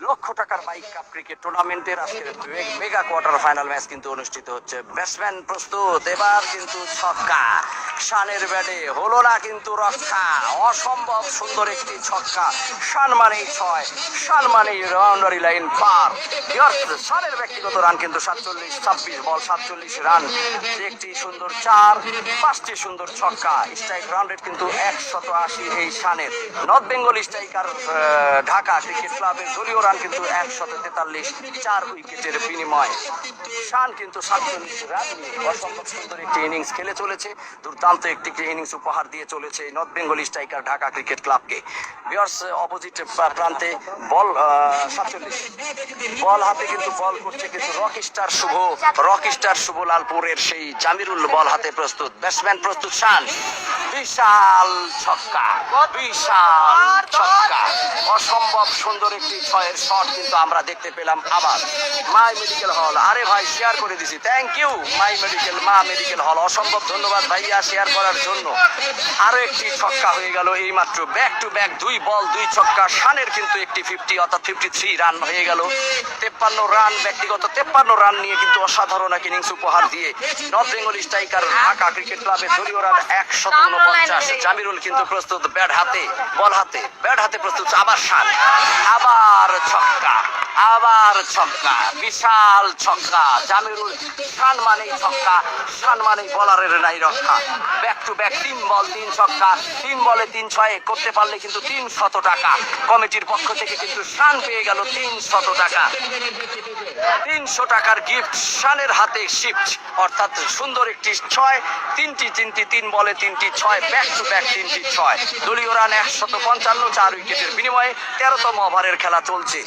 লক্ষ টাকার bike cup cricket টুর্নামেন্টের আজকের মেগা কোয়ার্টার ফাইনাল ম্যাচ কিন্তু অনুষ্ঠিত হচ্ছে। ব্যাটসম্যান প্রস্তুত, এবার কিন্তু ছক্কা শানের ব্যাটে হলো না কিন্তু রক্ষা। অসম্ভব সুন্দর একটি ছক্কা, শান মানেই ছয়, শান মানেই বাউন্ডারি লাইন পার। শানের ব্যক্তিগত রান কিন্তু 47, 26 বল 47 রান, একটি সুন্দর চার, 5টি সুন্দর ছক্কা। স্ট্রাইক রান রেট কিন্তু 180 এই শানের। North Bengal striker Dhaka cricket ক্লাবের দলীয় রান কিন্তু 143, 4 উইকেটের বিনিময়ে। শান কিন্তু 47 রান নিয়ে অসম্ভব সুন্দর একটি ইনিংস খেলে চলেছে। দুর্দান্ত একটি ইনিংস উপহার দিয়ে চলেছে north Bengal striker Dhaka cricket ক্লাবকে। ভিউয়ার্স, অপোজিট প্রান্তে বল 47 বল হাতে কিন্তু বল করছে কিন্তু রকস্টার শুভ লালপুরের সেই জামিরুল বল হাতে প্রস্তুত। ব্যাটসম্যান প্রস্তুত, শান বিশাল ছক্কা, বিশাল ছক্কা। অসম্ভব সুন্দর একটি ছয়ের শট কিন্তু আমরা দেখতে পেলাম। আবার মাই মেডিকেল হল, আরে ভাই শেয়ার করে দিছি, থ্যাংক ইউ মাই মেডিকেল, মা মেডিকেল হল, অসম্ভব ধন্যবাদ ভাইয়া শেয়ার করার জন্য। আরো একটি ছক্কা হয়ে গেল এই মাত্র, ব্যাক টু ব্যাক 2 বল 2 ছক্কা। শানের কিন্তু একটি 50 অর্থাৎ 53 রান হয়ে গেল। 53 রান, ব্যক্তিগত 53 রান নিয়ে কিন্তু অসাধারণ এক ইনিংস উপহার দিয়ে north Bengal striker Dhaka cricket ক্লাবের দলীয় রান 149। জামিরুল কিন্তু প্রস্তুত, ব্যাট হাতে বল হাতে, ব্যাট হাতে প্রস্তুত। আবার শান, আবার ছক্কা, আবার ছক্কা, বিশাল ছক্কা। জামিরুল, শান মানেই ছক্কা, শান মানেই বলারের নাই রক্ষা। ব্যাক টু ব্যাক 3 বল 3 ছক্কা, 3 বলে 3 ছয় করতে পারলে কিন্তু 300 টাকা। কমিটির পক্ষ থেকে কিন্তু শান পেয়ে গেল 300 টাকা। 300 টাকার গিফট শানের হাতে শিফট, অর্থাৎ সুন্দর একটি ছয়, 3 বলে 3টি ছয়, ব্যাক টু ব্যাক 3টি ছয়। দলীয় রান 155, 4 উইকেটের বিনিময়ে 13তম ওভারের খেলা চলছে।